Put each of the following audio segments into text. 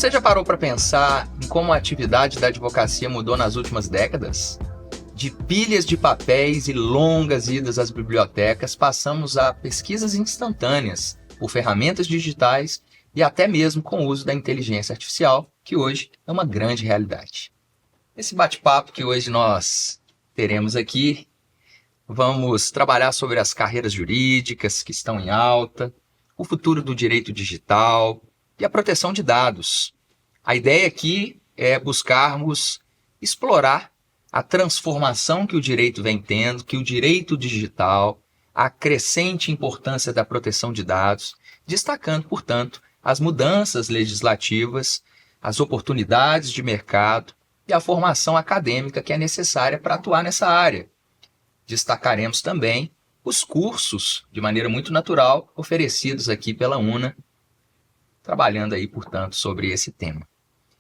Você já parou para pensar em como a atividade da advocacia mudou nas últimas décadas? De pilhas de papéis e longas idas às bibliotecas, passamos a pesquisas instantâneas por ferramentas digitais e até mesmo com o uso da inteligência artificial, que hoje é uma grande realidade. Esse bate-papo que hoje nós teremos aqui, vamos trabalhar sobre as carreiras jurídicas que estão em alta, o futuro do direito digital e a proteção de dados. A ideia aqui é buscarmos explorar a transformação que o direito vem tendo, que o direito digital, a crescente importância da proteção de dados, destacando, portanto, as mudanças legislativas, as oportunidades de mercado e a formação acadêmica que é necessária para atuar nessa área. Destacaremos também os cursos, de maneira muito natural, oferecidos aqui pela UNA, trabalhando aí, portanto, sobre esse tema.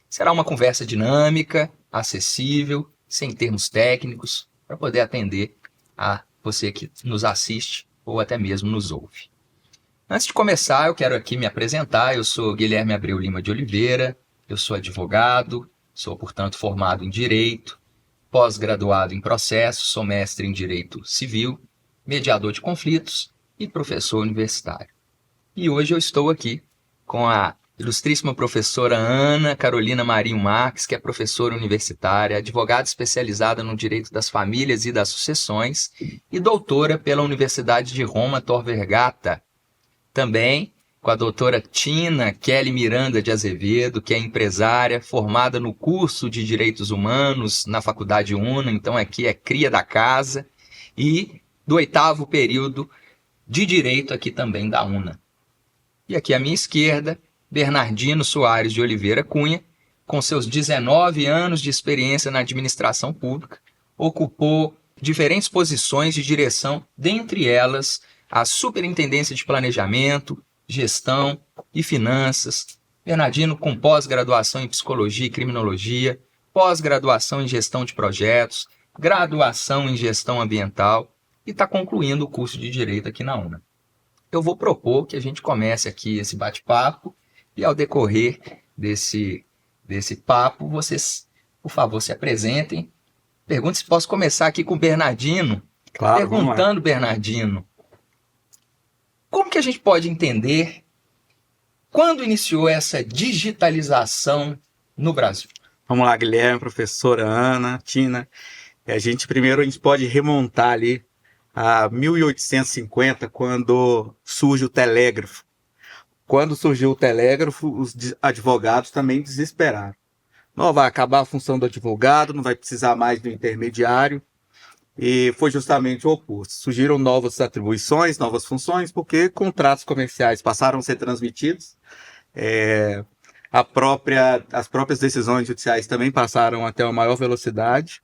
Será uma conversa dinâmica, acessível, sem termos técnicos, para poder atender a você que nos assiste ou até mesmo nos ouve. Antes de começar, eu quero aqui me apresentar. Eu sou Guilherme Abreu Lima de Oliveira, eu sou advogado, sou, portanto, formado em Direito, pós-graduado em Processo, sou mestre em Direito Civil, mediador de conflitos e professor universitário. E hoje eu estou aqui com a ilustríssima professora Ana Carolina Marinho Marques, que é professora universitária, advogada especializada no direito das famílias e das sucessões e doutora pela Universidade de Roma Tor Vergata. Também com a doutora Tina Kelly Miranda de Azevedo, que é empresária, formada no curso de Direitos Humanos na Faculdade UNA, então aqui é cria da casa, e do 8º período de Direito aqui também da UNA. E aqui à minha esquerda, Bernardino Soares de Oliveira Cunha, com seus 19 anos de experiência na administração pública, ocupou diferentes posições de direção, dentre elas a Superintendência de Planejamento, Gestão e Finanças. Bernardino com pós-graduação em Psicologia e Criminologia, pós-graduação em Gestão de Projetos, graduação em Gestão Ambiental e está concluindo o curso de Direito aqui na UNA. Eu vou propor que a gente comece aqui esse bate-papo e ao decorrer desse papo, vocês, por favor, se apresentem. Pergunto se posso começar aqui com o Bernardino. Claro, perguntando, Bernardino, como que a gente pode entender quando iniciou essa digitalização no Brasil? Vamos lá, Guilherme, professora Ana, Tina. A gente pode remontar ali a 1850, quando surge o telégrafo. Quando surgiu o telégrafo, os advogados também desesperaram. Não vai acabar a função do advogado, não vai precisar mais do intermediário. E foi justamente o oposto. Surgiram novas atribuições, novas funções, porque contratos comerciais passaram a ser transmitidos. As próprias decisões judiciais também passaram a ter uma maior velocidade.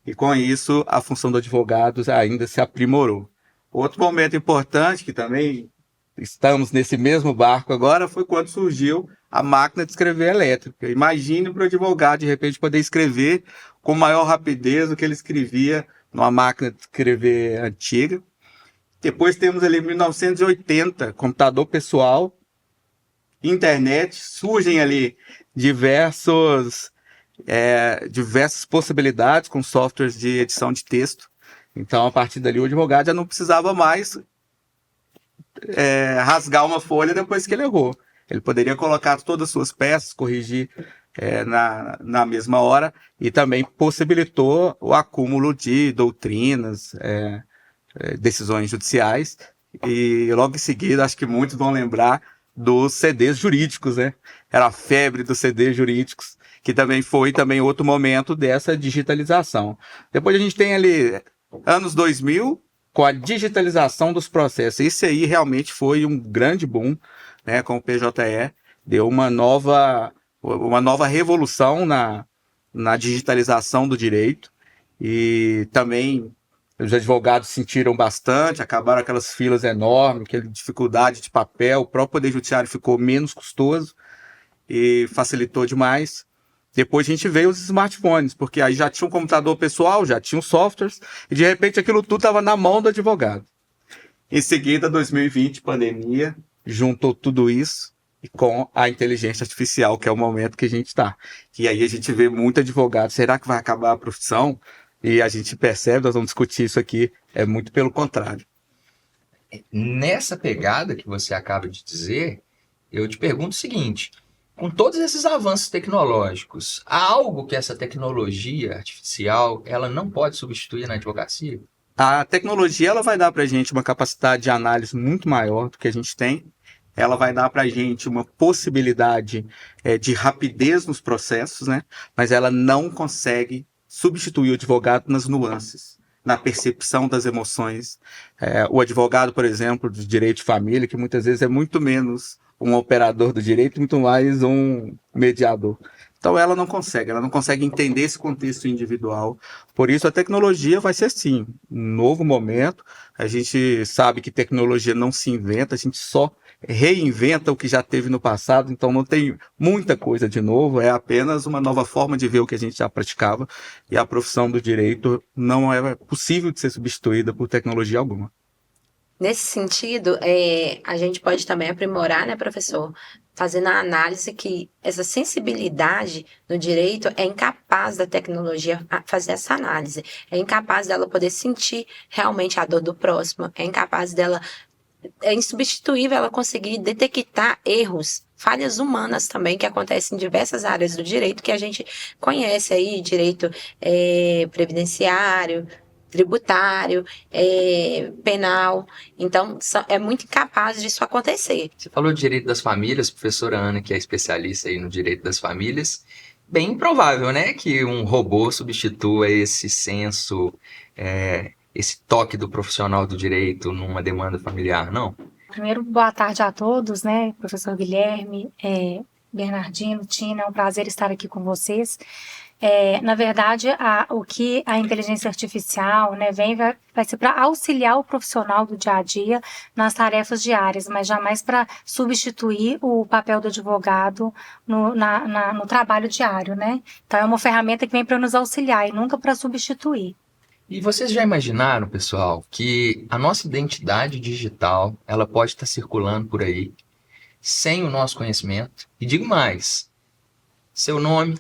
E com isso, a função do advogado ainda se aprimorou. Outro momento importante, que também estamos nesse mesmo barco agora, foi quando surgiu a máquina de escrever elétrica. Imagine para o advogado, de repente, poder escrever com maior rapidez do que ele escrevia numa máquina de escrever antiga. Depois temos ali 1980, computador pessoal, internet, surgem ali diversas possibilidades com softwares de edição de texto. Então, a partir dali, o advogado já não precisava mais rasgar uma folha depois que ele errou. Ele poderia colocar todas as suas peças, corrigir na mesma hora, e também possibilitou o acúmulo de doutrinas, decisões judiciais, e logo em seguida, acho que muitos vão lembrar dos CDs jurídicos, né? Era a febre dos CDs jurídicos, que também foi outro momento dessa digitalização. Depois a gente tem ali anos 2000, com a digitalização dos processos. Isso aí realmente foi um grande boom, né, com o PJE, deu uma nova revolução na digitalização do direito, e também os advogados sentiram bastante, acabaram aquelas filas enormes, aquela dificuldade de papel, o próprio Poder Judiciário ficou menos custoso e facilitou demais. Depois a gente veio os smartphones, porque aí já tinha um computador pessoal, já tinha os softwares, e de repente aquilo tudo estava na mão do advogado. Em seguida, 2020, pandemia, juntou tudo isso, e com a inteligência artificial, que é o momento que a gente está. E aí a gente vê muito advogado, será que vai acabar a profissão? E a gente percebe, nós vamos discutir isso aqui, é muito pelo contrário. Nessa pegada que você acaba de dizer, eu te pergunto o seguinte: com todos esses avanços tecnológicos, há algo que essa tecnologia artificial ela não pode substituir na advocacia? A tecnologia ela vai dar para a gente uma capacidade de análise muito maior do que a gente tem. Ela vai dar para a gente uma possibilidade de rapidez nos processos, né? Mas ela não consegue substituir o advogado nas nuances, na percepção das emoções. O advogado, por exemplo, do direito de família, que muitas vezes é muito menos um operador do direito, muito mais um mediador. Então ela não consegue entender esse contexto individual. Por isso a tecnologia vai ser sim um novo momento. A gente sabe que tecnologia não se inventa, a gente só reinventa o que já teve no passado, então não tem muita coisa de novo, é apenas uma nova forma de ver o que a gente já praticava, e a profissão do direito não é possível de ser substituída por tecnologia alguma. Nesse sentido, a gente pode também aprimorar, né, professor? Fazendo a análise que essa sensibilidade no direito é incapaz da tecnologia fazer essa análise. É incapaz dela poder sentir realmente a dor do próximo. É incapaz dela... É insubstituível ela conseguir detectar erros, falhas humanas também, que acontecem em diversas áreas do direito, que a gente conhece aí, direito previdenciário, tributário, penal. Então, é muito incapaz disso acontecer. Você falou de direito das famílias, professora Ana, que é especialista aí no direito das famílias. Bem improvável, né, que um robô substitua esse senso, esse toque do profissional do direito numa demanda familiar, não? Primeiro, boa tarde a todos, né, professor Guilherme, Bernardino, Tina, é um prazer estar aqui com vocês. Na verdade, o que a inteligência artificial, né, vai ser para auxiliar o profissional do dia a dia nas tarefas diárias, mas jamais para substituir o papel do advogado no trabalho diário, né? Então, é uma ferramenta que vem para nos auxiliar e nunca para substituir. E vocês já imaginaram, pessoal, que a nossa identidade digital ela pode estar circulando por aí sem o nosso conhecimento? E digo mais, seu nome,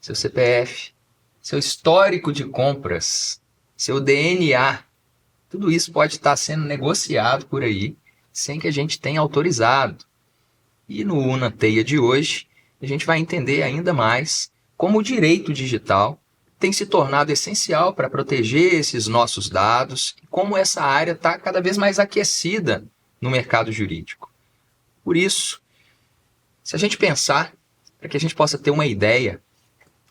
seu CPF, seu histórico de compras, seu DNA, tudo isso pode estar sendo negociado por aí sem que a gente tenha autorizado. E no Unateia de hoje, a gente vai entender ainda mais como o direito digital tem se tornado essencial para proteger esses nossos dados e como essa área está cada vez mais aquecida no mercado jurídico. Por isso, se a gente pensar, para que a gente possa ter uma ideia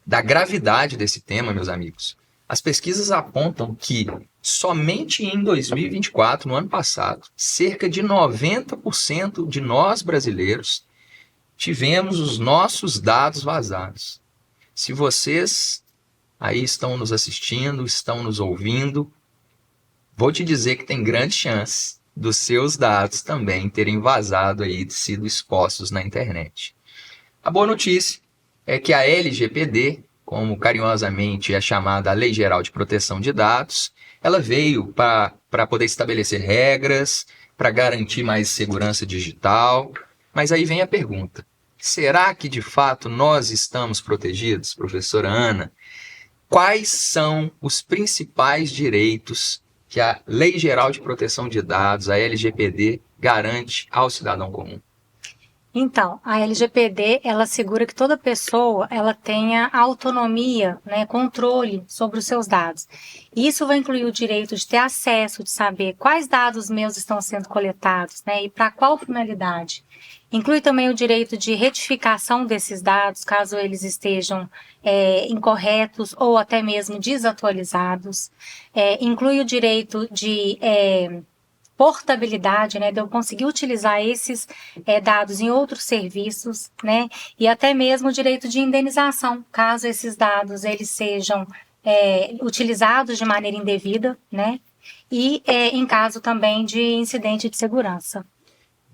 da gravidade desse tema, meus amigos, as pesquisas apontam que somente em 2024, no ano passado, cerca de 90% de nós brasileiros tivemos os nossos dados vazados. Se vocês aí estão nos assistindo, estão nos ouvindo, vou te dizer que tem grande chance dos seus dados também terem vazado aí, sido expostos na internet. A boa notícia é que a LGPD, como carinhosamente é chamada a Lei Geral de Proteção de Dados, ela veio para poder estabelecer regras, para garantir mais segurança digital. Mas aí vem a pergunta: será que de fato nós estamos protegidos, professora Ana? Quais são os principais direitos que a Lei Geral de Proteção de Dados, a LGPD, garante ao cidadão comum? Então, a LGPD, ela assegura que toda pessoa, ela tenha autonomia, né, controle sobre os seus dados. Isso vai incluir o direito de ter acesso, de saber quais dados meus estão sendo coletados, né, e para qual finalidade. Inclui também o direito de retificação desses dados, caso eles estejam incorretos ou até mesmo desatualizados. Inclui o direito de portabilidade, né, de eu conseguir utilizar esses dados em outros serviços, né, e até mesmo o direito de indenização, caso esses dados eles sejam utilizados de maneira indevida, né, e em caso também de incidente de segurança.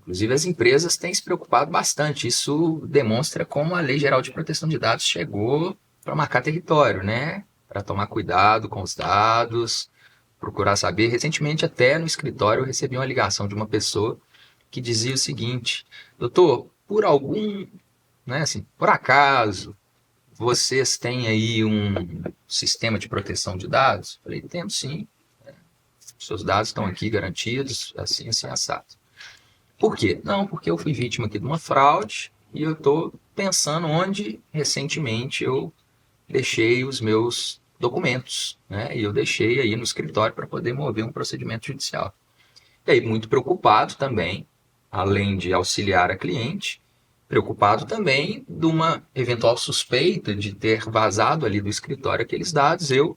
Inclusive, as empresas têm se preocupado bastante. Isso demonstra como a Lei Geral de Proteção de Dados chegou para marcar território, né? Para tomar cuidado com os dados, procurar saber. Recentemente, até no escritório, eu recebi uma ligação de uma pessoa que dizia o seguinte: doutor, por algum, né, assim, por acaso, vocês têm aí um sistema de proteção de dados? Falei, temos sim. Seus dados estão aqui garantidos, assim, assim, assado. Por quê? Não, porque eu fui vítima aqui de uma fraude e eu estou pensando onde recentemente eu deixei os meus documentos, né? E eu deixei aí no escritório para poder mover um procedimento judicial. E aí, muito preocupado também, além de auxiliar a cliente, preocupado também de uma eventual suspeita de ter vazado ali do escritório aqueles dados, eu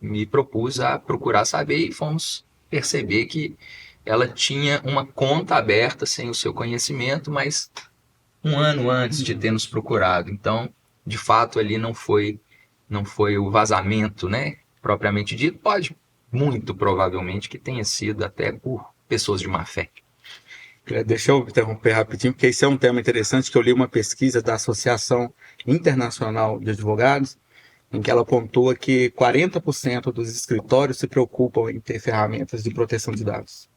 me propus a procurar saber e fomos perceber que ela tinha uma conta aberta sem o seu conhecimento, mas um ano antes de ter nos procurado. Então, de fato, ali não foi o vazamento, né, propriamente dito. Pode, muito provavelmente, que tenha sido até por pessoas de má fé. Deixa eu interromper rapidinho, porque esse é um tema interessante que eu li uma pesquisa da Associação Internacional de Advogados, em que ela pontua que 40% dos escritórios se preocupam em ter ferramentas de proteção de dados.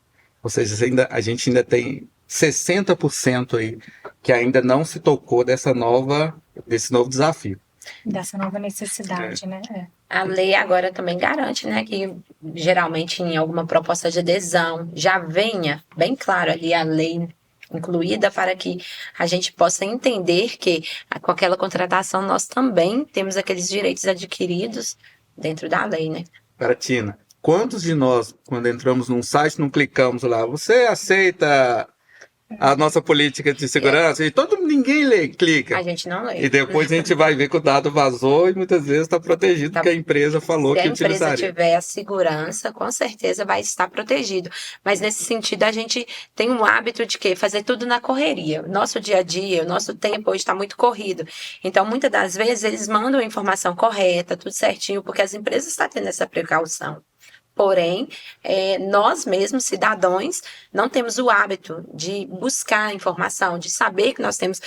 Ou seja, a gente ainda tem 60% aí que ainda não se tocou desse novo desafio. Dessa nova necessidade, né? A lei agora também garante, né, que geralmente em alguma proposta de adesão já venha bem claro ali a lei incluída para que a gente possa entender que com aquela contratação nós também temos aqueles direitos adquiridos dentro da lei, né? Tina, quantos de nós, quando entramos num site, não clicamos lá, você aceita a nossa política de segurança? E ninguém clica. A gente não lê. E depois a gente vai ver que o dado vazou e muitas vezes está protegido porque a empresa falou que utilizaria. Se a empresa tiver a segurança, com certeza vai estar protegido. Mas nesse sentido, a gente tem um hábito de quê? Fazer tudo na correria. Nosso dia a dia, o nosso tempo hoje está muito corrido. Então, muitas das vezes, eles mandam a informação correta, tudo certinho, porque as empresas estão tendo essa precaução. Porém, nós mesmos, cidadãos, não temos o hábito de buscar informação, de saber que nós temos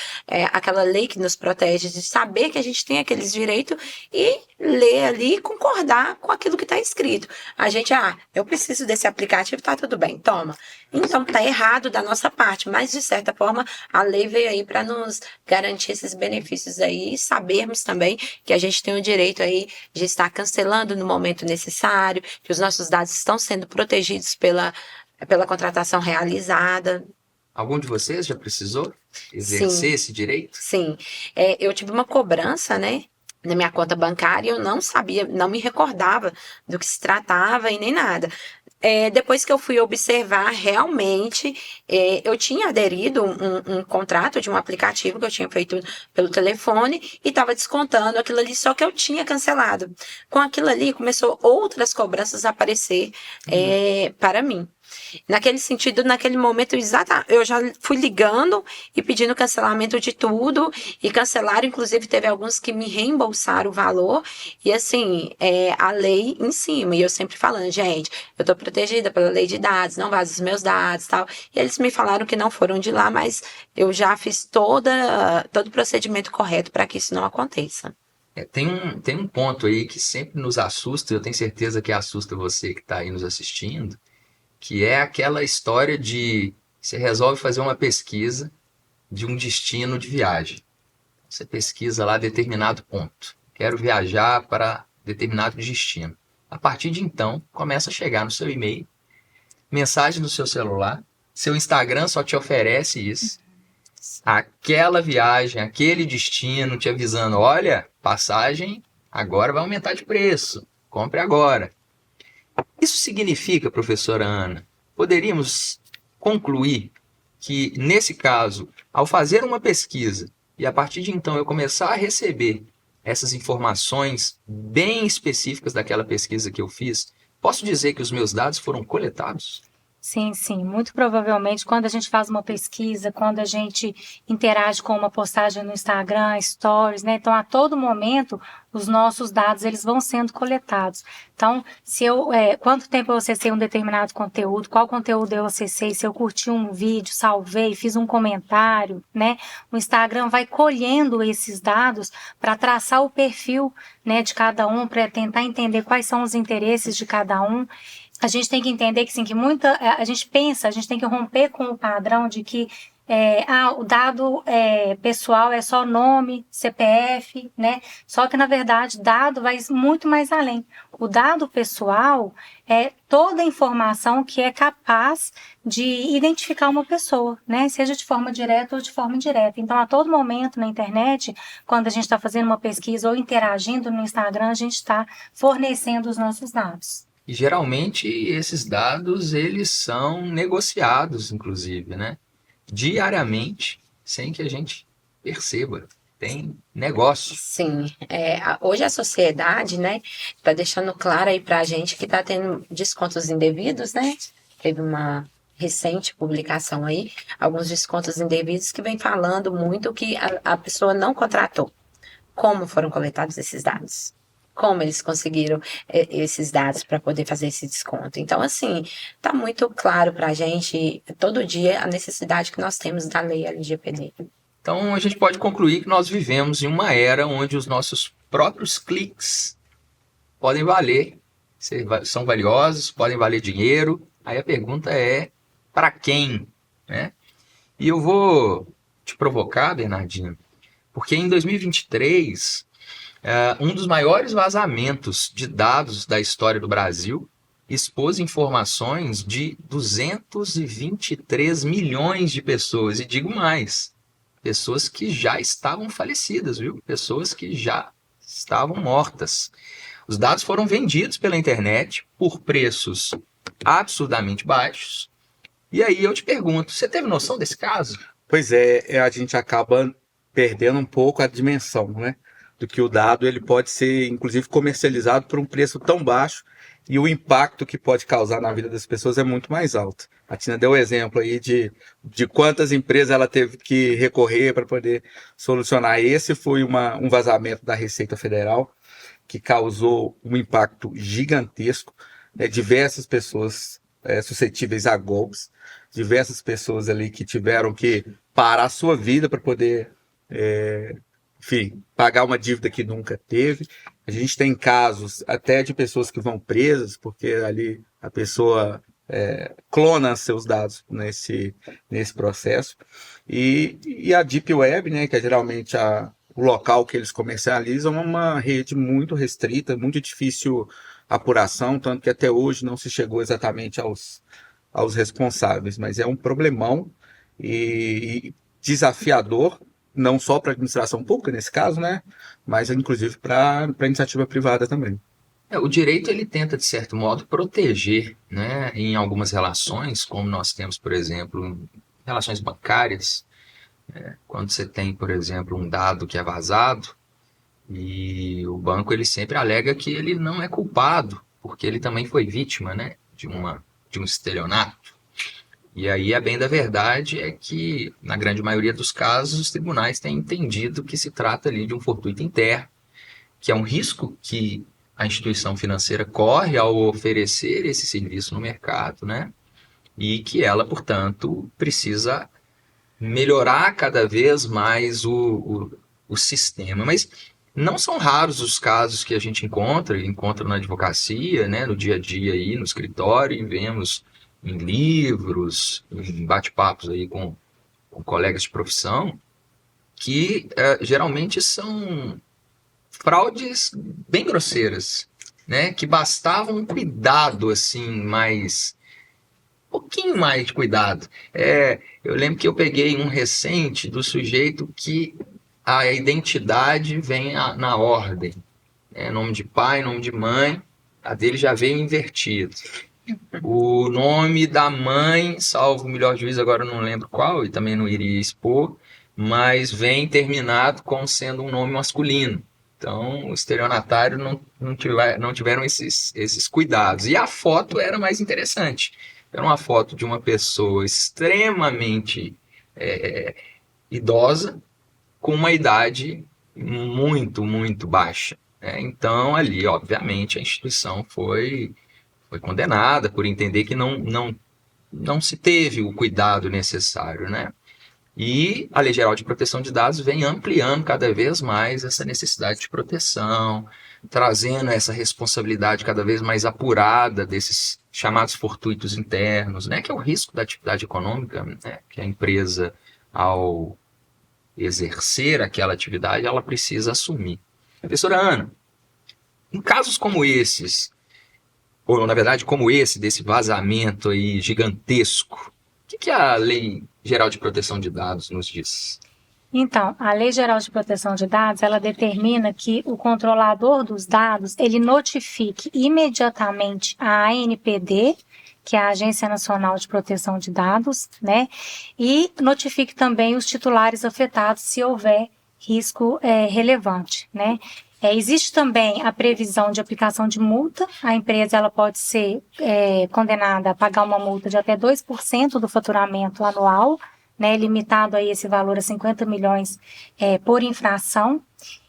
aquela lei que nos protege, de saber que a gente tem aqueles direitos e ler ali e concordar com aquilo que está escrito. A gente, eu preciso desse aplicativo, tá tudo bem, toma. Então, tá errado da nossa parte, mas de certa forma, a lei veio aí para nos garantir esses benefícios aí e sabermos também que a gente tem o direito aí de estar cancelando no momento necessário, que os nossos dados estão sendo protegidos pela contratação realizada. Algum de vocês já precisou exercer esse direito? Sim. Eu tive uma cobrança, né, na minha conta bancária e eu não sabia, não me recordava do que se tratava e nem nada. Depois que eu fui observar, realmente, eu tinha aderido um contrato de um aplicativo que eu tinha feito pelo telefone e estava descontando aquilo ali, só que eu tinha cancelado. Com aquilo ali, começou outras cobranças a aparecer para mim. Naquele sentido, naquele momento, eu já fui ligando e pedindo cancelamento de tudo, e cancelaram, inclusive teve alguns que me reembolsaram o valor, e assim, a lei em cima, e eu sempre falando, gente, eu tô protegida pela lei de dados, não vaza os meus dados, tal, e eles me falaram que não foram de lá, mas eu já fiz todo o procedimento correto para que isso não aconteça. Tem um ponto aí que sempre nos assusta, eu tenho certeza que assusta você que está aí nos assistindo, que é aquela história de você resolve fazer uma pesquisa de um destino de viagem. Você pesquisa lá determinado ponto. Quero viajar para determinado destino. A partir de então, começa a chegar no seu e-mail, mensagem no seu celular, seu Instagram só te oferece isso. Aquela viagem, aquele destino te avisando, olha, passagem agora vai aumentar de preço, compre agora. Isso significa, professora Ana, poderíamos concluir que, nesse caso, ao fazer uma pesquisa e a partir de então eu começar a receber essas informações bem específicas daquela pesquisa que eu fiz, posso dizer que os meus dados foram coletados? Sim, sim. Muito provavelmente, quando a gente faz uma pesquisa, quando a gente interage com uma postagem no Instagram, stories, né? Então, a todo momento, os nossos dados, eles vão sendo coletados. Então, quanto tempo eu acessei um determinado conteúdo, qual conteúdo eu acessei, se eu curti um vídeo, salvei, fiz um comentário, né? O Instagram vai colhendo esses dados para traçar o perfil, né, de cada um, para tentar entender quais são os interesses de cada um. A gente tem que entender que, sim, que a gente tem que romper com o padrão de que o dado pessoal é só nome, CPF, né? Só que, na verdade, dado vai muito mais além. O dado pessoal é toda a informação que é capaz de identificar uma pessoa, né? Seja de forma direta ou de forma indireta. Então, a todo momento na internet, quando a gente está fazendo uma pesquisa ou interagindo no Instagram, a gente está fornecendo os nossos dados. E geralmente esses dados, eles são negociados, inclusive, né? Diariamente, sem que a gente perceba. Tem negócio. Sim, hoje a sociedade, né, tá deixando claro aí pra gente que tá tendo descontos indevidos, né? Teve uma recente publicação aí, alguns descontos indevidos que vem falando muito que a pessoa não contratou. Como foram coletados esses dados? Como eles conseguiram esses dados para poder fazer esse desconto? Então, assim, tá muito claro pra gente todo dia a necessidade que nós temos da lei LGPD. Então, a gente pode concluir que nós vivemos em uma era onde os nossos próprios cliques podem valer, são valiosos, podem valer dinheiro. Aí a pergunta é, para quem? Né? E eu vou te provocar, Bernardino, porque em 2023, um dos maiores vazamentos de dados da história do Brasil expôs informações de 223 milhões de pessoas. E digo mais, pessoas que já estavam falecidas, viu? Pessoas que já estavam mortas. Os dados foram vendidos pela internet por preços absurdamente baixos. E aí eu te pergunto, você teve noção desse caso? Pois é, a gente acaba perdendo um pouco a dimensão, né? Do que o dado ele pode ser, inclusive, comercializado por um preço tão baixo e o impacto que pode causar na vida das pessoas é muito mais alto. A Tina deu o exemplo aí de quantas empresas ela teve que recorrer para poder solucionar. Esse foi um vazamento da Receita Federal que causou um impacto gigantesco, né? Diversas pessoas suscetíveis a golpes, diversas pessoas ali que tiveram que parar a sua vida para poder, enfim, pagar uma dívida que nunca teve. A gente tem casos até de pessoas que vão presas porque ali a pessoa clona seus dados nesse processo. E a Deep Web, né, que é geralmente o local que eles comercializam, é uma rede muito restrita, muito difícil apuração, tanto que até hoje não se chegou exatamente aos responsáveis, mas é um problemão e desafiador, não só para a administração pública nesse caso, né, mas inclusive para a iniciativa privada também. O direito ele tenta, de certo modo, proteger, né, em algumas relações, como nós temos, por exemplo, em relações bancárias, quando você tem, por exemplo, um dado que é vazado, e o banco ele sempre alega que ele não é culpado, porque ele também foi vítima, né, de um estelionato. E aí a bem da verdade é que, na grande maioria dos casos, os tribunais têm entendido que se trata ali de um fortuito interno, que é um risco que a instituição financeira corre ao oferecer esse serviço no mercado, né? E que ela, portanto, precisa melhorar cada vez mais o sistema. Mas não são raros os casos que a gente encontra na advocacia, né? No dia a dia, aí, no escritório, e vemos em livros, em bate-papos aí com colegas de profissão, que geralmente são fraudes bem grosseiras, né? Que bastava um cuidado assim, um pouquinho mais de cuidado. Eu lembro que eu peguei um recente do sujeito que a identidade vem na ordem, nome de pai, nome de mãe, a dele já veio invertido. O nome da mãe, salvo o melhor juízo, agora eu não lembro qual, e também não iria expor, mas vem terminado como sendo um nome masculino. Então, o estelionatário não tiveram esses cuidados. E a foto era mais interessante. Era uma foto de uma pessoa extremamente idosa, com uma idade muito, muito baixa. Então, ali, obviamente, a instituição foi condenada por entender que não se teve o cuidado necessário, né? E a Lei Geral de Proteção de Dados vem ampliando cada vez mais essa necessidade de proteção, trazendo essa responsabilidade cada vez mais apurada desses chamados fortuitos internos, né? Que é o risco da atividade econômica, né? Que a empresa ao exercer aquela atividade, ela precisa assumir. Professora Ana, em casos como esses, ou na verdade como esse, desse vazamento aí gigantesco, o que a Lei Geral de Proteção de Dados nos diz? Então, a Lei Geral de Proteção de Dados, ela determina que o controlador dos dados, ele notifique imediatamente a ANPD, que é a Agência Nacional de Proteção de Dados, né? E notifique também os titulares afetados se houver risco relevante, né? Existe também a previsão de aplicação de multa. A empresa ela pode ser condenada a pagar uma multa de até 2% do faturamento anual, né, limitado aí esse valor a 50 milhões por infração.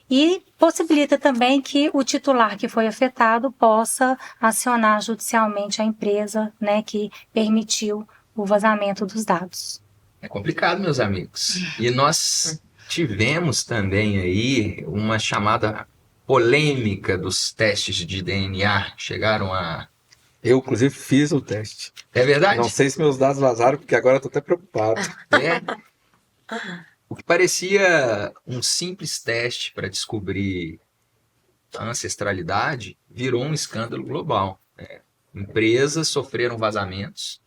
E possibilita também que o titular que foi afetado possa acionar judicialmente a empresa, né, que permitiu o vazamento dos dados. É complicado, meus amigos. E nós tivemos também aí uma chamada polêmica dos testes de DNA. Chegaram a... Eu, inclusive, fiz o teste. É verdade? Não sei se meus dados vazaram, porque agora eu tô até preocupado. O que parecia um simples teste para descobrir a ancestralidade virou um escândalo global. Empresas sofreram vazamentos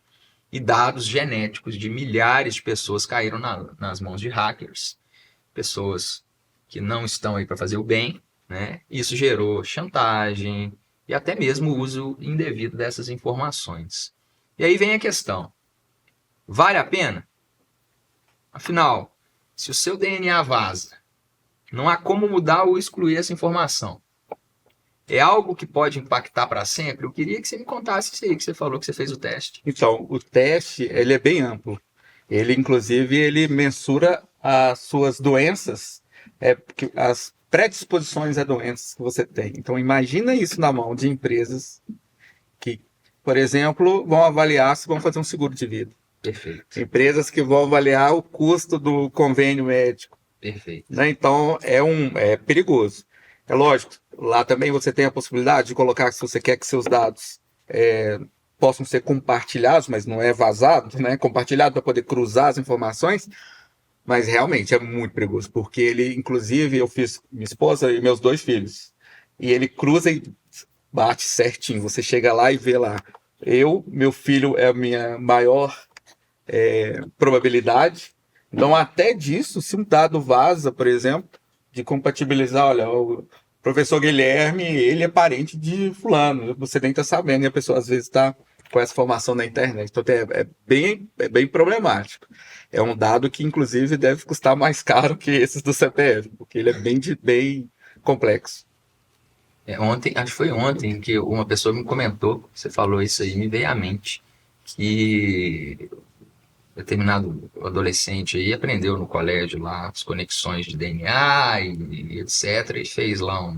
e dados genéticos de milhares de pessoas caíram nas mãos de hackers, pessoas que não estão aí para fazer o bem, né? Isso gerou chantagem e até mesmo o uso indevido dessas informações. E aí vem a questão: vale a pena? Afinal, se o seu DNA vaza, não há como mudar ou excluir essa informação. É algo que pode impactar para sempre? Eu queria que você me contasse isso aí que você falou que você fez o teste. Então, o teste, ele é bem amplo. Ele, inclusive, ele mensura as suas doenças, as predisposições a doenças que você tem. Então, imagina isso na mão de empresas que, por exemplo, vão avaliar se vão fazer um seguro de vida. Perfeito. Empresas que vão avaliar o custo do convênio médico. Perfeito. Né? Então, é perigoso. É lógico, lá também você tem a possibilidade de colocar, se você quer que seus dados possam ser compartilhados, mas não é vazado, né? Compartilhado para poder cruzar as informações, mas realmente é muito perigoso, porque ele, inclusive, eu fiz minha esposa e meus 2 filhos, e ele cruza e bate certinho, você chega lá e vê lá, meu filho é a minha maior probabilidade, então até disso, se um dado vaza, por exemplo, de compatibilizar, olha, o professor Guilherme, ele é parente de fulano, você nem está sabendo, e a pessoa às vezes está com essa informação na internet, então é bem problemático. É um dado que, inclusive, deve custar mais caro que esses do CPF, porque ele é bem complexo. Ontem, acho que foi ontem, que uma pessoa me comentou, você falou isso aí, me veio à mente, que determinado adolescente aí aprendeu no colégio lá as conexões de DNA e etc. E fez lá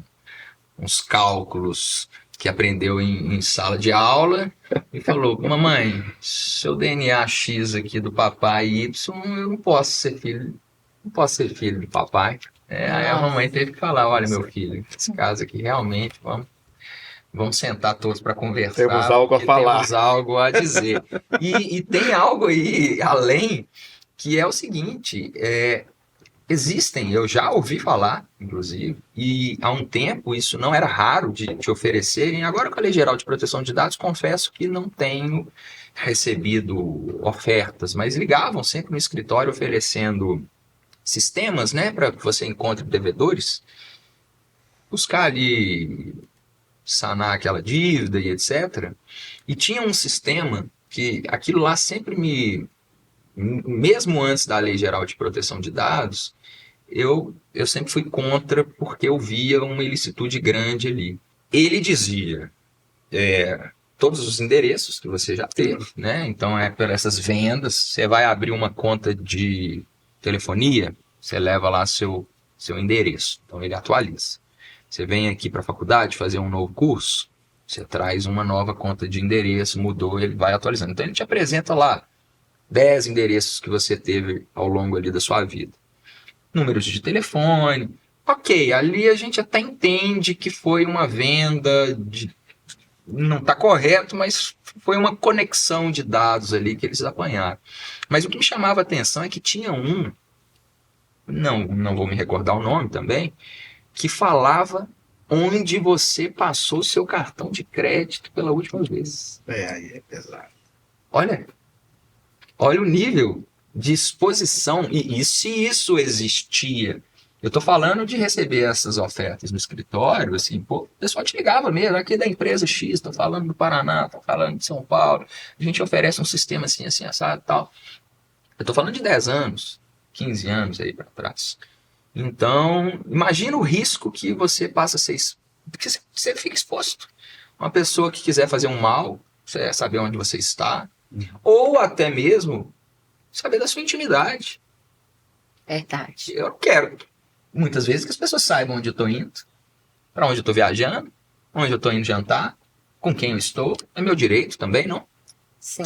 uns cálculos que aprendeu em sala de aula e falou: mamãe, seu DNA X aqui do papai Y, eu não posso ser filho do papai. Aí a mamãe teve que falar: olha, meu filho, nesse caso aqui realmente vamos sentar todos para conversar. Temos algo a falar. Temos algo a dizer. E tem algo aí além, que é o seguinte: existem, eu já ouvi falar, inclusive, e há um tempo isso não era raro de oferecerem. Agora, com a Lei Geral de Proteção de Dados, confesso que não tenho recebido ofertas, mas ligavam sempre no escritório oferecendo sistemas, né, para que você encontre devedores, buscar ali sanar aquela dívida e etc. E tinha um sistema que aquilo lá sempre mesmo antes da Lei Geral de Proteção de Dados, eu sempre fui contra, porque eu via uma ilicitude grande ali. Ele dizia todos os endereços que você já teve, né? Então por essas vendas, você vai abrir uma conta de telefonia, você leva lá seu endereço, então ele atualiza. Você vem aqui para a faculdade fazer um novo curso, você traz uma nova conta de endereço, mudou, ele vai atualizando. Então ele te apresenta lá 10 endereços que você teve ao longo ali da sua vida. Números de telefone. Ok, ali a gente até entende que foi uma venda não está correto, mas foi uma conexão de dados ali que eles apanharam. Mas o que me chamava a atenção é que tinha não vou me recordar o nome também, que falava onde você passou o seu cartão de crédito pela última vez. Aí é pesado. Olha o nível de exposição, e se isso existia. Eu tô falando de receber essas ofertas no escritório, assim, pô, o pessoal te ligava mesmo, aqui da empresa X, tô falando do Paraná, tô falando de São Paulo, a gente oferece um sistema assim, assim, assado e tal. Eu tô falando de 10 anos, 15 anos aí para trás. Então, imagina o risco que você passa a ser, porque você fica exposto. Uma pessoa que quiser fazer um mal, você saber onde você está, ou até mesmo saber da sua intimidade. Verdade. Eu não quero, muitas vezes, que as pessoas saibam onde eu estou indo, para onde eu estou viajando, onde eu estou indo jantar, com quem eu estou. É meu direito também, não? Sim.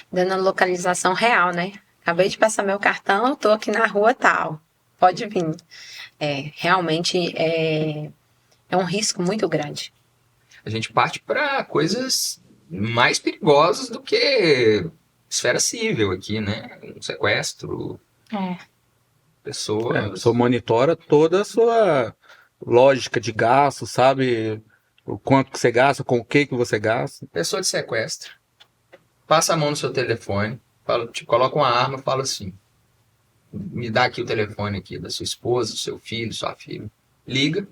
Dando a localização real, né? Acabei de passar meu cartão, eu tô aqui na rua tal. Pode vir. Realmente é um risco muito grande. A gente parte para coisas mais perigosas do que esfera civil aqui, né? Um sequestro, pessoa... A pessoa monitora toda a sua lógica de gasto, sabe? O quanto que você gasta, com o que você gasta. Pessoa de sequestro. Passa a mão no seu telefone, te coloca uma arma, fala assim: me dá aqui o telefone aqui da sua esposa, do seu filho, sua filha. Liga.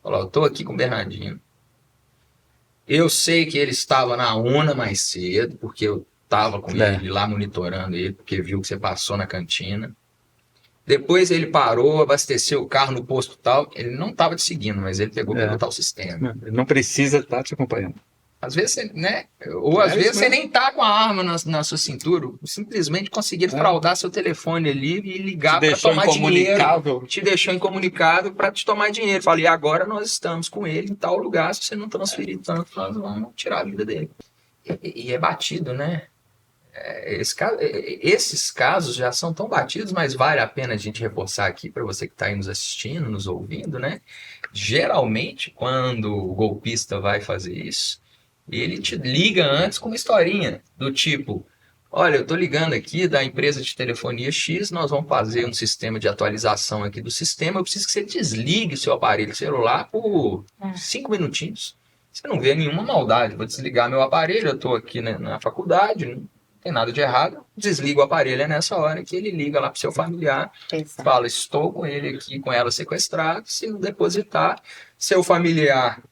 Fala, eu tô aqui com o Bernardinho. Eu sei que ele estava na UNA mais cedo, porque eu estava com ele lá monitorando ele, porque viu que você passou na cantina. Depois ele parou, abasteceu o carro no posto tal. Ele não estava te seguindo, mas ele pegou pelo tal sistema. Ele não precisa estar te acompanhando. Às vezes você, né? Ou às vezes você nem tá com a arma na sua cintura, simplesmente conseguir fraudar seu telefone ali e ligar para tomar dinheiro. Te deixou incomunicável para te tomar dinheiro. Falei, agora nós estamos com ele em tal lugar, se você não transferir tanto, nós vamos tirar a vida dele. E é batido, né? Esses casos já são tão batidos, mas vale a pena a gente reforçar aqui para você que está aí nos assistindo, nos ouvindo, né? Geralmente, quando o golpista vai fazer isso, ele te liga antes com uma historinha do tipo: olha, eu tô ligando aqui da empresa de telefonia X, nós vamos fazer um sistema de atualização aqui do sistema, eu preciso que você desligue o seu aparelho celular por 5 minutinhos. Você não vê nenhuma maldade, vou desligar meu aparelho, eu tô aqui na faculdade, não tem nada de errado, desliga o aparelho, é nessa hora que ele liga lá pro seu familiar, fala, estou com ele aqui, com ela sequestrado, se não depositar, seu familiar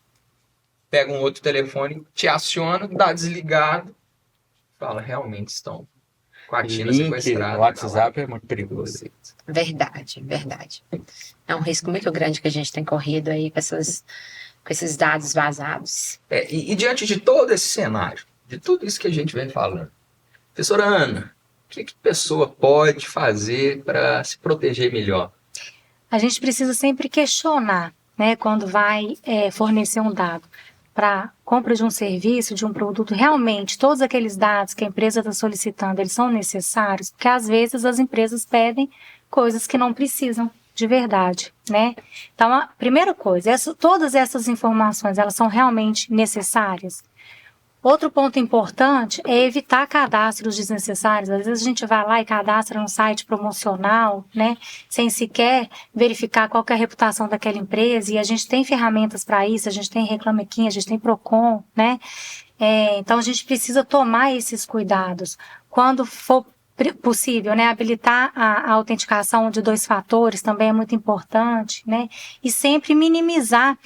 pega um outro telefone, te aciona, dá desligado, fala, realmente estão com a Tina sequestrada. O WhatsApp é muito perigoso. Verdade. É um risco muito grande que a gente tem corrido aí com esses dados vazados. E diante de todo esse cenário, de tudo isso que a gente vem falando, professora Ana, o que a pessoa pode fazer para se proteger melhor? A gente precisa sempre questionar, né, quando vai fornecer um dado. Para compra de um serviço, de um produto, realmente todos aqueles dados que a empresa está solicitando, eles são necessários? Porque às vezes as empresas pedem coisas que não precisam de verdade, né? Então, a primeira coisa, todas essas informações, elas são realmente necessárias? Outro ponto importante é evitar cadastros desnecessários. Às vezes a gente vai lá e cadastra num site promocional, né, sem sequer verificar qual que é a reputação daquela empresa, e a gente tem ferramentas para isso, a gente tem Reclame Aqui, a gente tem Procon, né? Então a gente precisa tomar esses cuidados. Quando for possível, né, habilitar a autenticação de 2 fatores também é muito importante, né? E sempre minimizar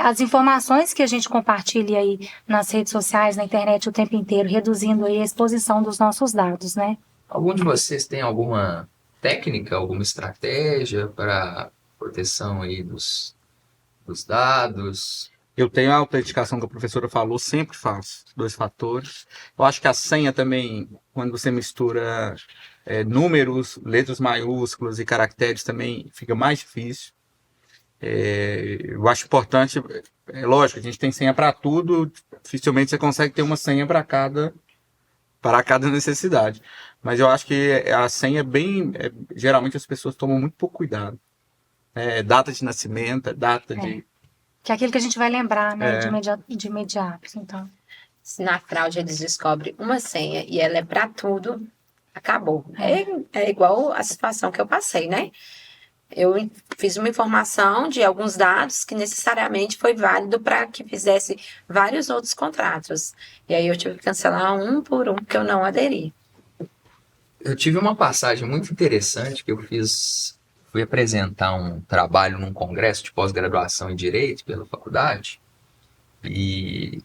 as informações que a gente compartilha aí nas redes sociais, na internet o tempo inteiro, reduzindo aí a exposição dos nossos dados, né? Algum de vocês tem alguma técnica, alguma estratégia para proteção aí dos dados? Eu tenho a autenticação que a professora falou, sempre faço 2 fatores. Eu acho que a senha também, quando você mistura números, letras maiúsculas e caracteres, também fica mais difícil. Eu acho importante, lógico, a gente tem senha para tudo, dificilmente você consegue ter uma senha para cada necessidade. Mas eu acho que a senha geralmente as pessoas tomam muito pouco cuidado. Data de nascimento, data de Que é aquilo que a gente vai lembrar, né, de imediato, então. Se na fraude eles descobrem uma senha e ela é para tudo, acabou. É igual a situação que eu passei, né? Eu fiz uma informação de alguns dados que necessariamente foi válido para que fizesse vários outros contratos. E aí eu tive que cancelar um por um, porque eu não aderi. Eu tive uma passagem muito interessante que eu fiz, fui apresentar um trabalho num congresso de pós-graduação em Direito pela faculdade, e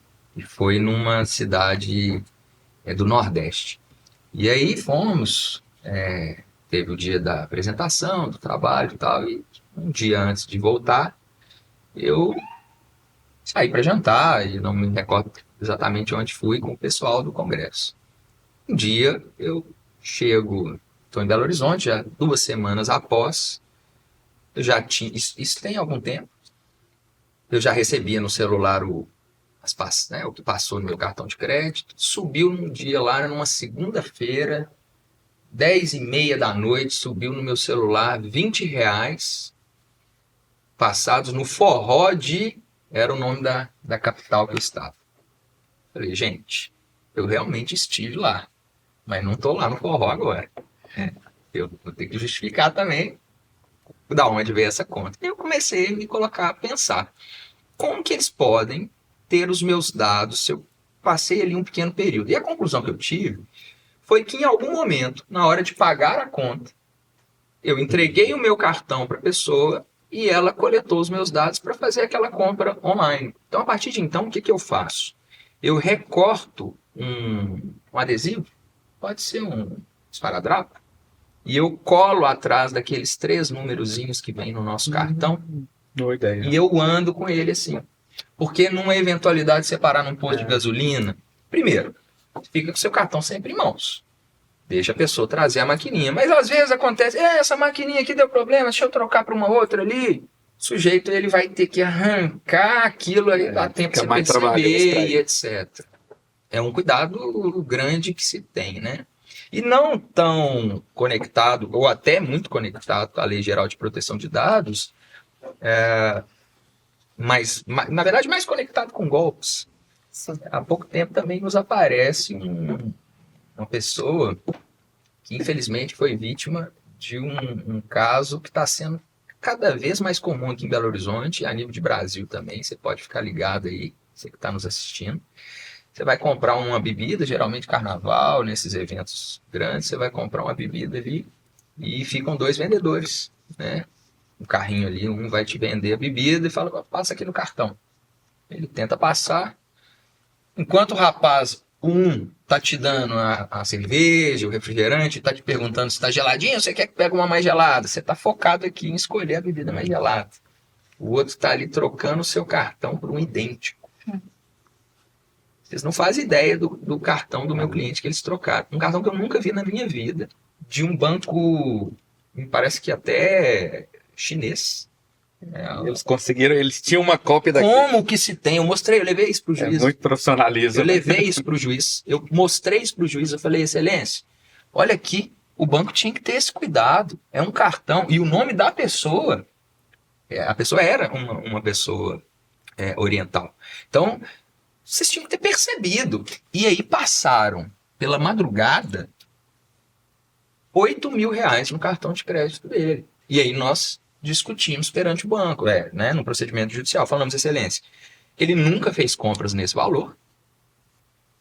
foi numa cidade do Nordeste. E aí fomos, teve o dia da apresentação, do trabalho e tal, e um dia antes de voltar, eu saí para jantar, e não me recordo exatamente onde fui com o pessoal do congresso. Um dia eu chego, estou em Belo Horizonte, já 2 semanas após, eu já tinha, isso tem algum tempo, eu já recebia no celular o que passou no meu cartão de crédito, subiu num dia lá, numa segunda-feira, 10h30 da noite, subiu no meu celular R$ 20 passados no Forró era o nome da capital que eu estava. Falei, gente, eu realmente estive lá, mas não estou lá no Forró agora. Eu vou ter que justificar também da onde veio essa conta. E eu comecei a me colocar a pensar, como que eles podem ter os meus dados se eu passei ali um pequeno período? E a conclusão que eu tive foi que em algum momento, na hora de pagar a conta, eu entreguei o meu cartão para a pessoa e ela coletou os meus dados para fazer aquela compra online. Então, a partir de então, o que eu faço? Eu recorto um adesivo, pode ser um esparadrapo, e eu colo atrás daqueles 3 numerozinhos que vem no nosso cartão, Boa ideia. e eu ando com ele assim. Porque numa eventualidade de você parar num posto de gasolina, primeiro, fica com seu cartão sempre em mãos. Deixa a pessoa trazer a maquininha. Mas às vezes acontece, essa maquininha aqui deu problema, deixa eu trocar para uma outra ali. O sujeito ele vai ter que arrancar aquilo ali, dá tempo de você perceber e etc. É um cuidado grande que se tem, né? E não tão conectado, ou até muito conectado com a Lei Geral de Proteção de Dados, mas na verdade mais conectado com golpes. Sim. Há pouco tempo também nos aparece uma pessoa que infelizmente foi vítima de um caso que está sendo cada vez mais comum aqui em Belo Horizonte, a nível de Brasil também. Você pode ficar ligado aí, você que está nos assistindo. Você vai comprar uma bebida, geralmente carnaval, nesses eventos grandes, você vai comprar uma bebida ali e ficam 2 vendedores, né? Um carrinho ali, um vai te vender a bebida e fala, passa aqui no cartão. Ele tenta passar, enquanto o rapaz, tá te dando a cerveja, o refrigerante, tá te perguntando se tá geladinho, você quer que pegue uma mais gelada? Você tá focado aqui em escolher a bebida mais gelada. O outro tá ali trocando o seu cartão por um idêntico. Vocês não fazem ideia do cartão do meu cliente que eles trocaram. Um cartão que eu nunca vi na minha vida, de um banco, me parece que até chinês. Eles conseguiram, eles tinham uma cópia daquilo. Como que se tem? Eu mostrei, eu levei isso pro juiz. Muito profissionalismo. Eu levei isso pro juiz. Eu mostrei isso pro juiz. Eu falei, excelência, olha aqui, o banco tinha que ter esse cuidado. É um cartão. E o nome da pessoa, a pessoa era uma pessoa oriental. Então, vocês tinham que ter percebido. E aí passaram, pela madrugada, R$ 8.000 no cartão de crédito dele. E aí nós discutimos perante o banco, né, no procedimento judicial. Falamos, excelência, ele nunca fez compras nesse valor.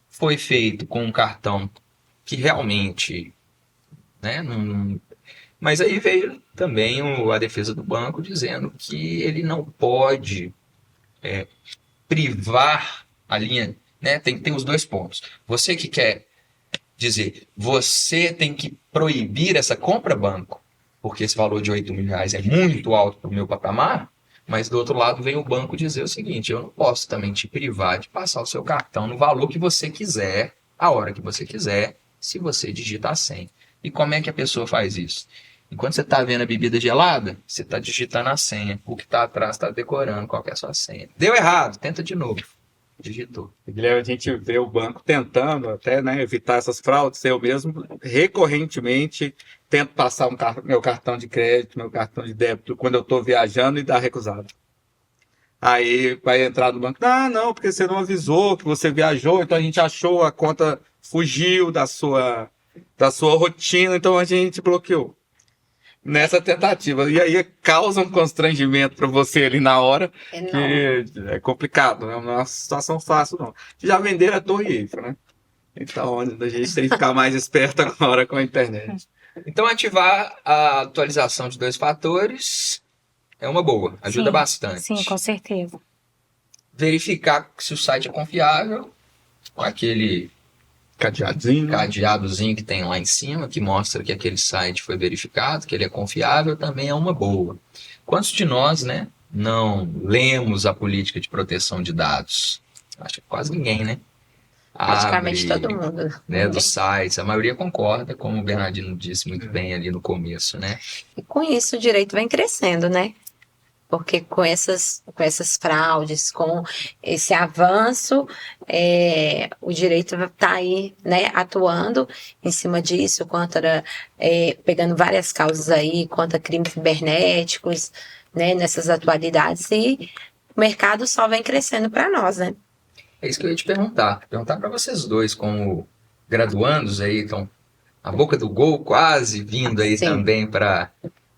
Foi feito com um cartão que realmente, né, mas aí veio também a defesa do banco dizendo que ele não pode privar a linha, né? Tem os 2 pontos. Você que quer dizer, você tem que proibir essa compra, banco, porque esse valor de R$ 8.000 é muito alto para o meu patamar, mas do outro lado vem o banco dizer o seguinte, eu não posso também te privar de passar o seu cartão no valor que você quiser, a hora que você quiser, se você digitar a senha. E como é que a pessoa faz isso? Enquanto você está vendo a bebida gelada, você está digitando a senha. O que está atrás está decorando qual que é a sua senha. Deu errado, tenta de novo. Digitou. Guilherme, a gente vê o banco tentando até, né, evitar essas fraudes. Eu mesmo, recorrentemente, tento passar meu cartão de crédito, meu cartão de débito, quando eu estou viajando e dá recusado. Aí vai entrar no banco, não, porque você não avisou que você viajou, então a gente achou a conta fugiu da sua rotina, então a gente bloqueou. Nessa tentativa. E aí causa um constrangimento para você ali na hora, que é complicado, não é uma situação fácil, não. Já venderam a Torre Eiffel, né? Então a gente tem que ficar mais esperto agora com a internet. Então, ativar a atualização de 2 fatores é uma boa, ajuda Sim, bastante. Sim, com certeza. Verificar se o site é confiável, com aquele cadeadozinho que tem lá em cima, que mostra que aquele site foi verificado, que ele é confiável, também é uma boa. Quantos de nós, né, não lemos a política de proteção de dados? Acho que quase ninguém, né? Praticamente todo mundo. Né, dos sites, a maioria concorda, como o Bernardino disse muito bem ali no começo, né? E com isso o direito vem crescendo, né? Porque com essas fraudes, com esse avanço, o direito está aí, né, atuando em cima disso, pegando várias causas aí, contra crimes cibernéticos, né, nessas atualidades, e o mercado só vem crescendo para nós, né? É isso que eu ia te perguntar para vocês dois, como graduandos aí, estão a boca do gol quase vindo aí Sim. também para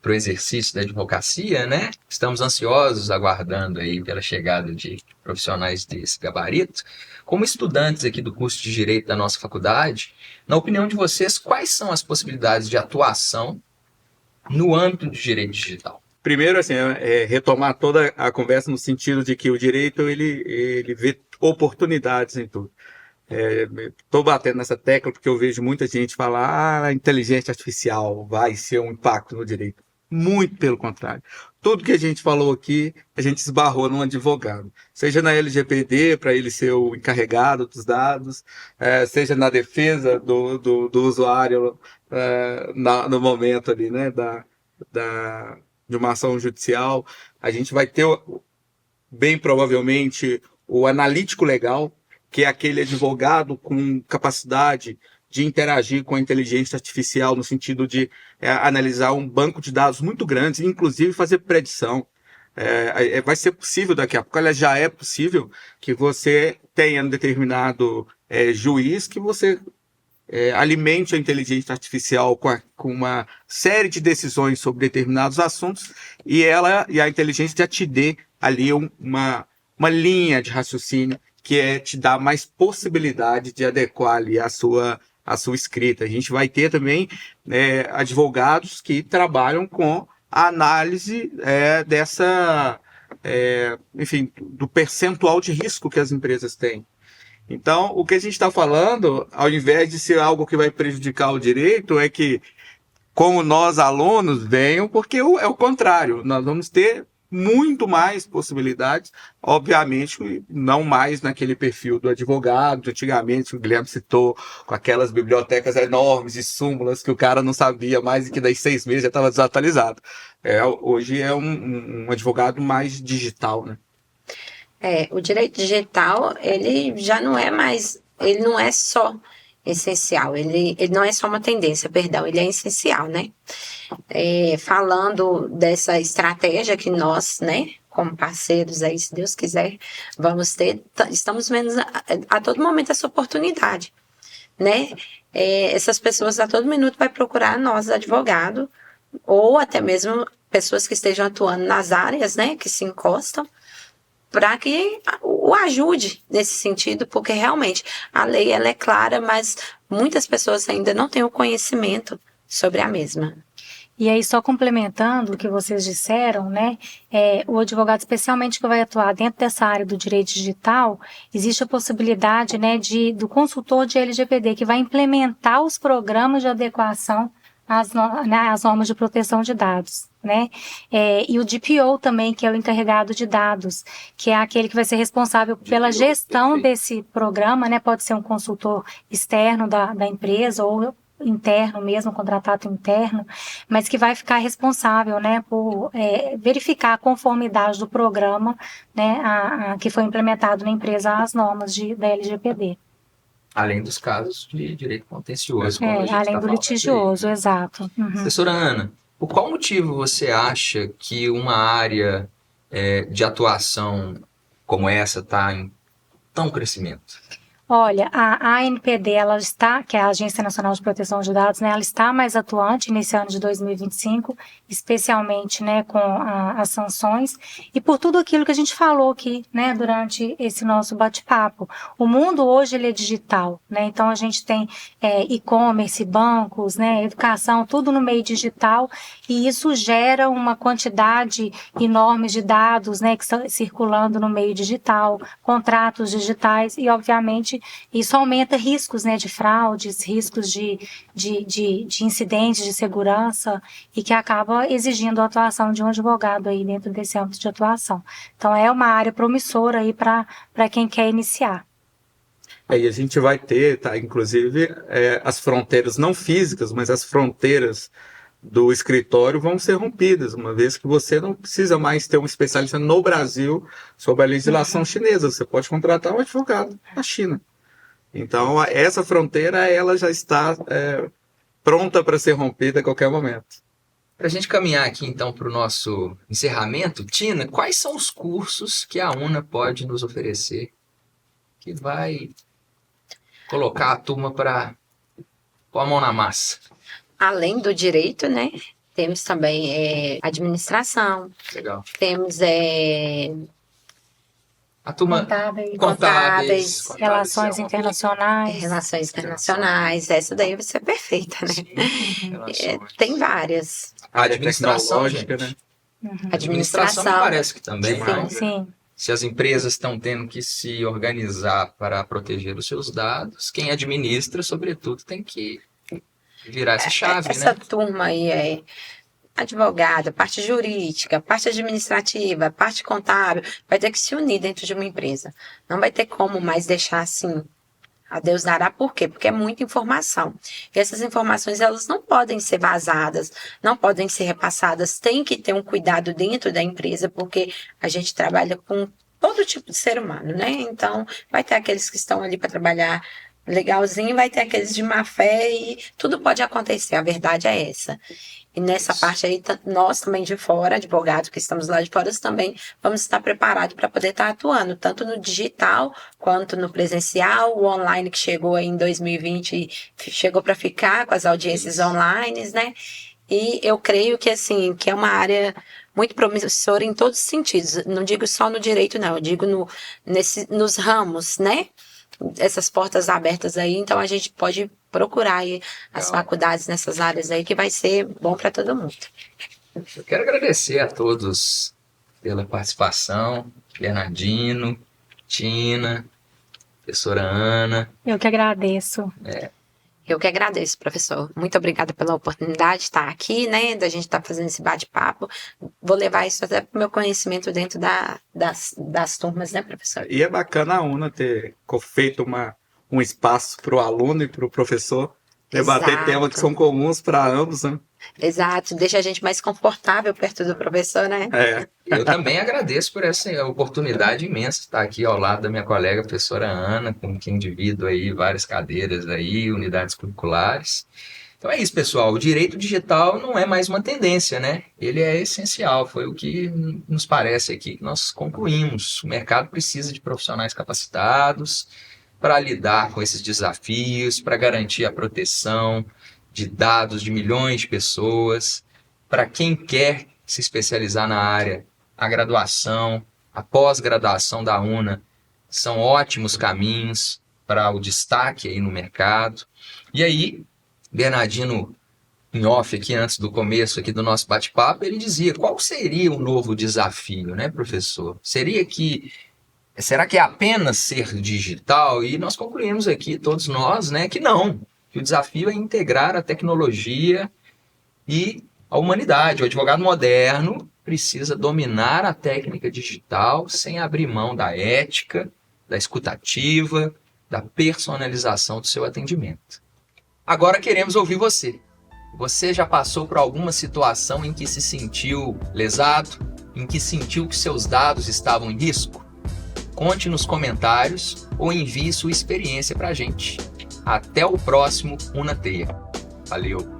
o exercício da advocacia, né? Estamos ansiosos, aguardando aí pela chegada de profissionais desse gabarito. Como estudantes aqui do curso de Direito da nossa faculdade, na opinião de vocês, quais são as possibilidades de atuação no âmbito do direito digital? Primeiro, assim, retomar toda a conversa no sentido de que o direito, ele vê oportunidades em tudo. Estou batendo nessa tecla porque eu vejo muita gente falar a inteligência artificial vai ser um impacto no direito. Muito pelo contrário. Tudo que a gente falou aqui, a gente esbarrou num advogado. Seja na LGPD, para ele ser o encarregado dos dados, seja na defesa do usuário no momento ali, né, de uma ação judicial. A gente vai ter, bem provavelmente, o analítico legal, que é aquele advogado com capacidade de interagir com a inteligência artificial no sentido de analisar um banco de dados muito grande, inclusive fazer predição. Vai ser possível daqui a pouco, aliás, já é possível que você tenha um determinado juiz que você alimente a inteligência artificial com uma série de decisões sobre determinados assuntos e a inteligência já te dê ali uma linha de raciocínio que te dá mais possibilidade de adequar ali a sua escrita. A gente vai ter também advogados que trabalham com a análise enfim, do percentual de risco que as empresas têm. Então, o que a gente está falando, ao invés de ser algo que vai prejudicar o direito, é que, como nós alunos, venham, porque é o contrário. Nós vamos ter muito mais possibilidades, obviamente, não mais naquele perfil do advogado, antigamente, o Guilherme citou, com aquelas bibliotecas enormes e súmulas que o cara não sabia mais e que daí 6 meses já estava desatualizado. Hoje é um advogado mais digital, né? O direito digital, ele já não é mais, ele não é só essencial, ele não é só uma tendência, perdão, ele é essencial, né? Falando dessa estratégia que nós, né, como parceiros aí, se Deus quiser, vamos ter, estamos vendo a todo momento essa oportunidade, né? Essas pessoas a todo minuto vai procurar nós, advogados, ou até mesmo pessoas que estejam atuando nas áreas, né, que se encostam, para que o ajude nesse sentido, porque realmente a lei ela é clara, mas muitas pessoas ainda não têm o conhecimento sobre a mesma. E aí, só complementando o que vocês disseram, né, o advogado, especialmente que vai atuar dentro dessa área do direito digital, existe a possibilidade, né, do consultor de LGPD, que vai implementar os programas de adequação às normas de proteção de dados, né? E o DPO também, que é o encarregado de dados, que é aquele que vai ser responsável pela gestão desse programa, né? Pode ser um consultor externo da empresa ou interno mesmo, contratado interno, mas que vai ficar responsável, né, por verificar a conformidade do programa, né, que foi implementado na empresa às normas da LGPD. Além dos casos de direito contencioso. Como a gente além tá do litigioso, aí, né? Exato. Uhum. Professora Ana, por qual motivo você acha que uma área de atuação como essa está em tão crescimento? Olha, a ANPD, ela está, que é a Agência Nacional de Proteção de Dados, né, ela está mais atuante nesse ano de 2025, especialmente, né, com as sanções e por tudo aquilo que a gente falou aqui, né, durante esse nosso bate-papo. O mundo hoje ele é digital, né, então a gente tem e-commerce, bancos, né, educação, tudo no meio digital e isso gera uma quantidade enorme de dados, né, que estão circulando no meio digital, contratos digitais e, obviamente, isso aumenta riscos, né, de fraudes, riscos de incidentes de segurança e que acaba exigindo a atuação de um advogado aí dentro desse âmbito de atuação. Então, é uma área promissora aí para quem quer iniciar. E a gente vai ter, tá, inclusive, as fronteiras não físicas, mas as fronteiras do escritório vão ser rompidas, uma vez que você não precisa mais ter um especialista no Brasil sobre a legislação chinesa. Você pode contratar um advogado na China. Então, essa fronteira ela já está pronta para ser rompida a qualquer momento. Para a gente caminhar aqui, então, para o nosso encerramento, Tina, quais são os cursos que a UNA pode nos oferecer que vai colocar a turma para pôr a mão na massa? Além do direito, né? Temos também administração. Legal. Temos a turma contábeis, relações internacionais. Relações internacionais. Essa daí vai ser perfeita, né? Sim, tem várias. A administração, gente. Né? Administração me parece que também, né? Sim. Se as empresas estão tendo que se organizar para proteger os seus dados, quem administra, sobretudo, tem que virar essa chave, essa né? turma aí é advogada, parte jurídica, parte administrativa, parte contábil, vai ter que se unir dentro de uma empresa. Não vai ter como mais deixar assim, a Deus dará. Por quê? Porque é muita informação. E essas informações, elas não podem ser vazadas, não podem ser repassadas. Tem que ter um cuidado dentro da empresa, porque a gente trabalha com todo tipo de ser humano, né? Então, vai ter aqueles que estão ali para trabalhar legalzinho, vai ter aqueles de má fé e tudo pode acontecer, a verdade é essa. E nessa parte aí, nós também de fora, advogados que estamos lá de fora, também vamos estar preparados para poder estar atuando, tanto no digital quanto no presencial, o online que chegou aí em 2020, chegou para ficar com as audiências online, né? E eu creio que, assim, que é uma área muito promissora em todos os sentidos. Não digo só no direito, não. Eu digo nos ramos, né? Essas portas abertas aí, então a gente pode procurar aí as faculdades nessas áreas aí, que vai ser bom para todo mundo. Eu quero agradecer a todos pela participação, Bernardino, Tina, professora Ana. Eu que agradeço. Eu que agradeço, professor. Muito obrigada pela oportunidade de estar aqui, né? Da gente estar fazendo esse bate-papo. Vou levar isso até para o meu conhecimento dentro das turmas, né, professor? E é bacana a UNA ter feito um espaço para o aluno e para o professor debater temas que são comuns para ambos, né? Exato, deixa a gente mais confortável perto do professor, né? Eu também agradeço por essa oportunidade imensa de estar aqui ao lado da minha colega, professora Ana, com quem divido aí várias cadeiras aí, unidades curriculares. Então é isso, pessoal. O direito digital não é mais uma tendência, né? Ele é essencial, foi o que nos parece aqui que nós concluímos. O mercado precisa de profissionais capacitados para lidar com esses desafios, para garantir a proteção de dados de milhões de pessoas. Para quem quer se especializar na área, a graduação, a pós-graduação da UNA são ótimos caminhos para o destaque aí no mercado. E aí, Bernardino, em off aqui, antes do começo aqui do nosso bate-papo, ele dizia, qual seria o novo desafio, né, professor? Será que é apenas ser digital? E nós concluímos aqui, todos nós, né, que não. Que o desafio é integrar a tecnologia e a humanidade. O advogado moderno precisa dominar a técnica digital sem abrir mão da ética, da escutativa, da personalização do seu atendimento. Agora queremos ouvir você. Você já passou por alguma situação em que se sentiu lesado? Em que sentiu que seus dados estavam em risco? Conte nos comentários ou envie sua experiência para a gente. Até o próximo Unateia. Valeu!